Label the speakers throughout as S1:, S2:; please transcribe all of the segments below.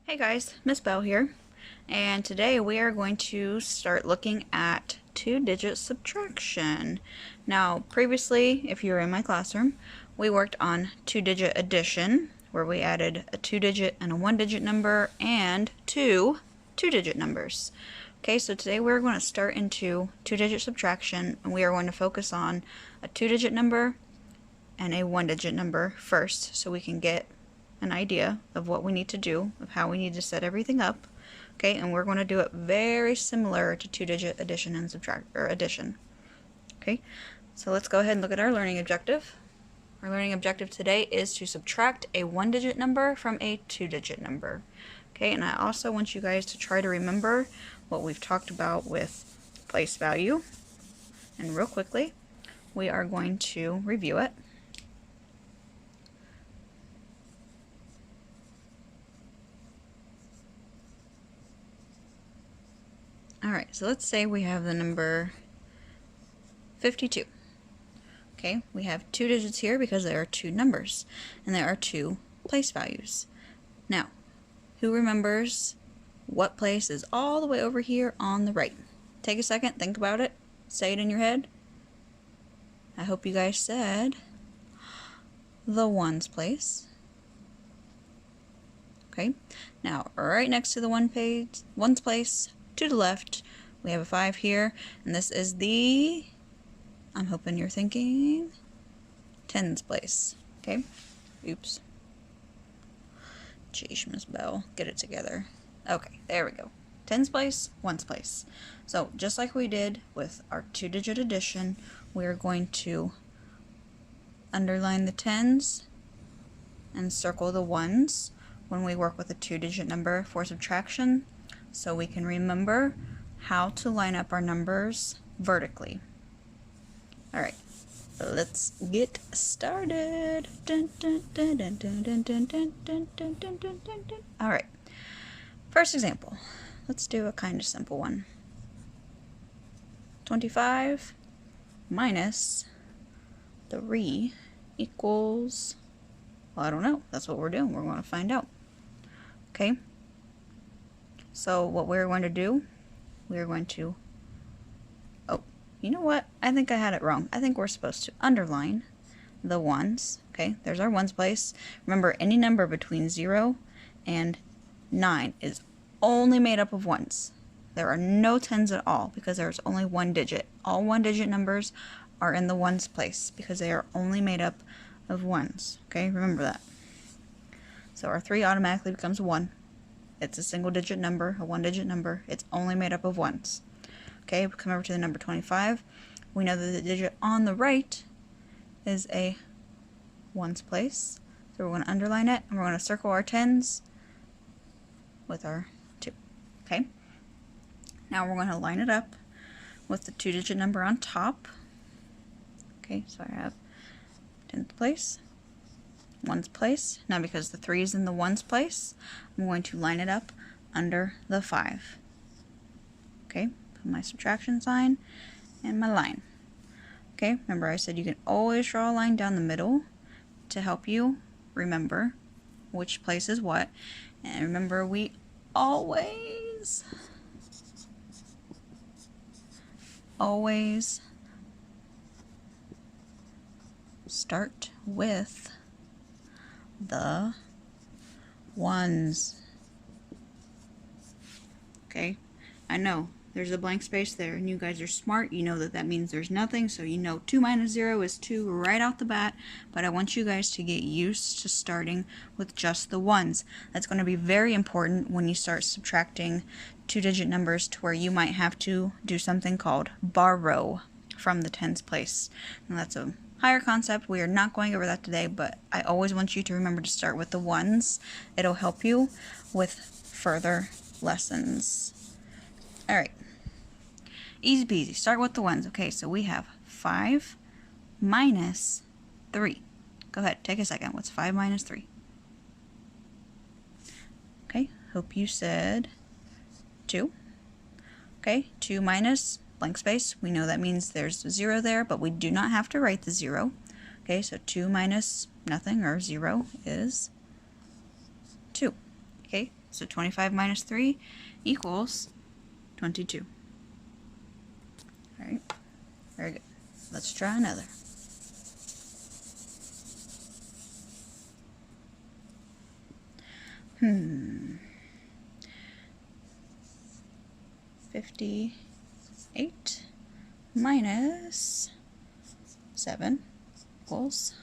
S1: Hey guys, Miss Bell here, and today we are going to start looking at two-digit subtraction. Now, previously, if you were in my classroom, we worked on two-digit addition, where we added a two-digit and a one-digit number and two-digit numbers. Okay, so today we're going to start into two-digit subtraction, and we are going to focus on a two-digit number and a one-digit number first, so we can get an idea of what we need to do, of how we need to set everything up. Okay, and we're going to do it very similar to two-digit addition and addition. Okay, so let's go ahead and look at our learning objective. Our learning objective today is to subtract a one-digit number from a two-digit number. Okay, and I also want you guys to try to remember what we've talked about with place value. And real quickly, we are going to review it. Alright, so let's say we have the number 52. Okay, we have two digits here because there are two numbers, and there are two place values. Now, who remembers what place is all the way over here on the right? Take a second, think about it, say it in your head. I hope you guys said the ones place. Okay, now right next to the ones place, to the left, we have a 5 here, and this is the, I'm hoping you're thinking, tens place. Okay, oops. Jeez, Miss Bell, get it together. Okay, there we go. Tens place, ones place. So just like we did with our two-digit addition, we're going to underline the tens and circle the ones when we work with a two-digit number for subtraction, so we can remember how to line up our numbers vertically. Alright, let's get started. Alright, first example. Let's do a kind of simple one. 25 minus 3 equals, well, I don't know. That's what we're doing. We're going to find out. Okay? So what we're going to do, we're going to, oh, you know what? I think I had it wrong. I think we're supposed to underline the ones. Okay, there's our ones place. Remember, any number between 0 and 9 is only made up of ones. There are no tens at all because there's only one digit. All one-digit numbers are in the ones place because they are only made up of ones. Okay, remember that. So our 3 automatically becomes 1. It's a single-digit number, a one-digit number. It's only made up of ones. Okay, we come over to the number 25. We know that the digit on the right is a ones place. So we're going to underline it, and we're going to circle our tens with our 2. Okay? Now we're going to line it up with the two-digit number on top. Okay, so I have tenth place, ones place. Now because the 3 is in the ones place, I'm going to line it up under the 5. Okay, put my subtraction sign and my line. Okay, remember I said you can always draw a line down the middle to help you remember which place is what. And remember, we always start with the ones. Okay, I know there's a blank space there, and you guys are smart. You know that that means there's nothing, so you know 2 minus 0 is 2 right out the bat, but I want you guys to get used to starting with just the ones. That's going to be very important when you start subtracting two-digit numbers to where you might have to do something called borrow from the tens place. And that's a higher concept. We are not going over that today, but I always want you to remember to start with the ones. It'll help you with further lessons. Alright, easy peasy. Start with the ones. Okay, so we have 5 minus 3. Go ahead, take a second. What's 5 minus 3? Okay, hope you said 2. Okay, 2 minus blank space. We know that means there's a 0 there, but we do not have to write the 0. Okay, so 2 minus nothing, or 0, is 2. Okay, So 25 minus 3 equals 22. Alright, very good. Let's try another. Hmm. 58 minus 7 equals,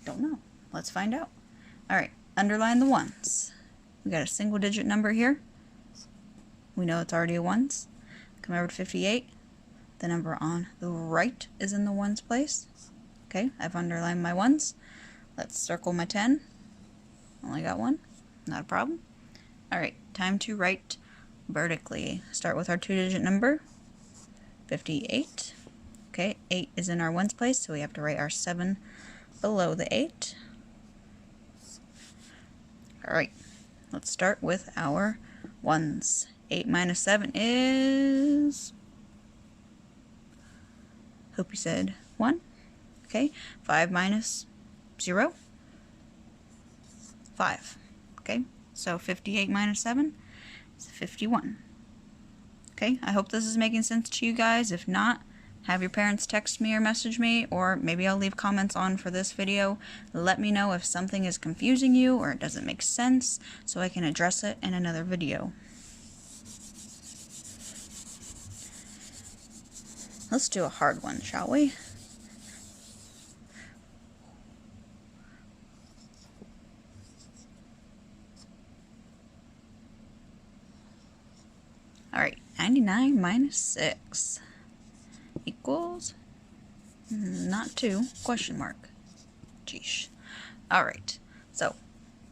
S1: don't know. Let's find out. Alright, underline the ones. We got a single digit number here. We know it's already a ones. Come over to 58. The number on the right is in the ones place. Okay, I've underlined my ones. Let's circle my 10. Only got one. Not a problem. Alright, time to write vertically. Start with our 2-digit number, 58. Okay, 8 is in our ones place, so we have to write our 7 below the 8. Alright, let's start with our ones. 8 minus 7 is, hope you said 1. Okay, 5 minus 0, 5. Okay, so 58 minus 7 is 51. Okay, I hope this is making sense to you guys. If not, have your parents text me or message me, or maybe I'll leave comments on for this video. Let me know if something is confusing you or it doesn't make sense so I can address it in another video. Let's do a hard one, shall we? Alright, 99 minus 6 equals, not 2, question mark. Geesh. Alright, so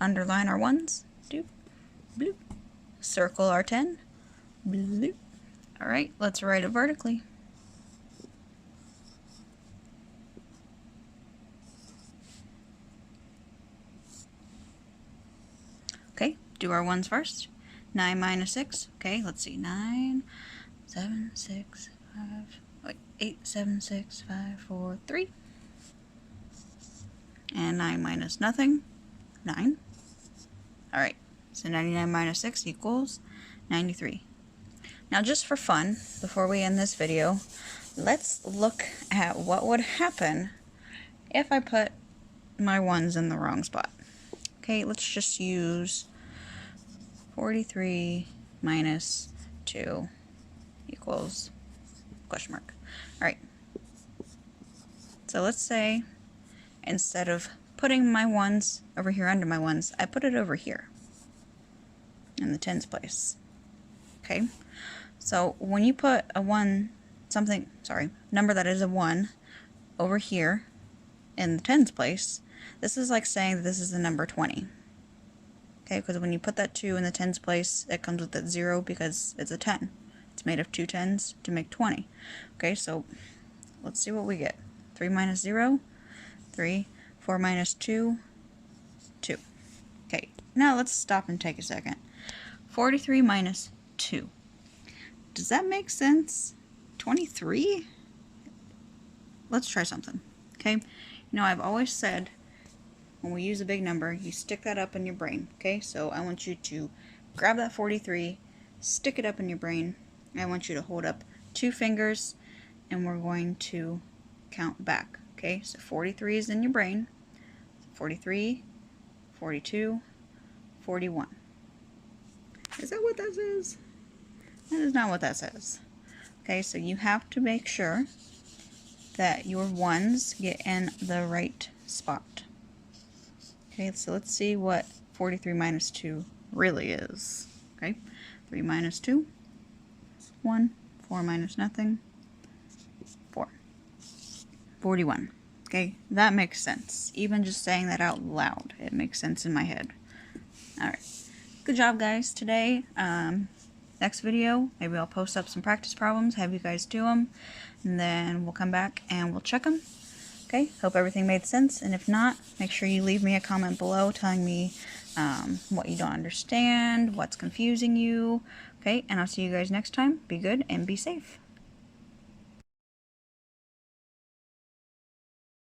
S1: underline our ones, doop, bloop, circle our 10, bloop. Alright, let's write it vertically. Okay, do our ones first. 9 minus 6, okay, let's see, 9, 7, 6, 5, wait, 8, 7, 6, 5, 4, 3. And 9 minus nothing, 9. Alright, so 99 minus 6 equals 93. Now just for fun, before we end this video, let's look at what would happen if I put my ones in the wrong spot. Okay, let's just use 43 minus 2 equals question mark. Alright, so let's say instead of putting my ones over here under my ones, I put it over here in the tens place. Okay, so when you put a number that is a 1 over here in the tens place, this is like saying that this is the number 20. Okay, because when you put that 2 in the tens place, it comes with that 0 because it's a 10. It's made of 2 tens to make 20. Okay, so let's see what we get. 3 minus 0, 3. 4 minus 2, 2. Okay, now let's stop and take a second. 43 minus 2. Does that make sense? 23? Let's try something. Okay, you know, I've always said when we use a big number, you stick that up in your brain. Okay, so I want you to grab that 43, stick it up in your brain. I want you to hold up 2 fingers, and we're going to count back. Okay, so 43 is in your brain. 43, 42, 41. Is that what that says? That is not what that says. Okay, so you have to make sure that your ones get in the right spot. Okay, so let's see what 43 minus 2 really is. Okay, 3 minus 2, 1, 4 minus nothing, 4. 41. Okay, that makes sense. Even just saying that out loud, it makes sense in my head. Alright, good job guys today. Next video, maybe I'll post up some practice problems, have you guys do them, and then we'll come back and we'll check them. Okay, hope everything made sense, and if not, make sure you leave me a comment below telling me what you don't understand, what's confusing you. Okay, and I'll see you guys next time. Be good and be safe.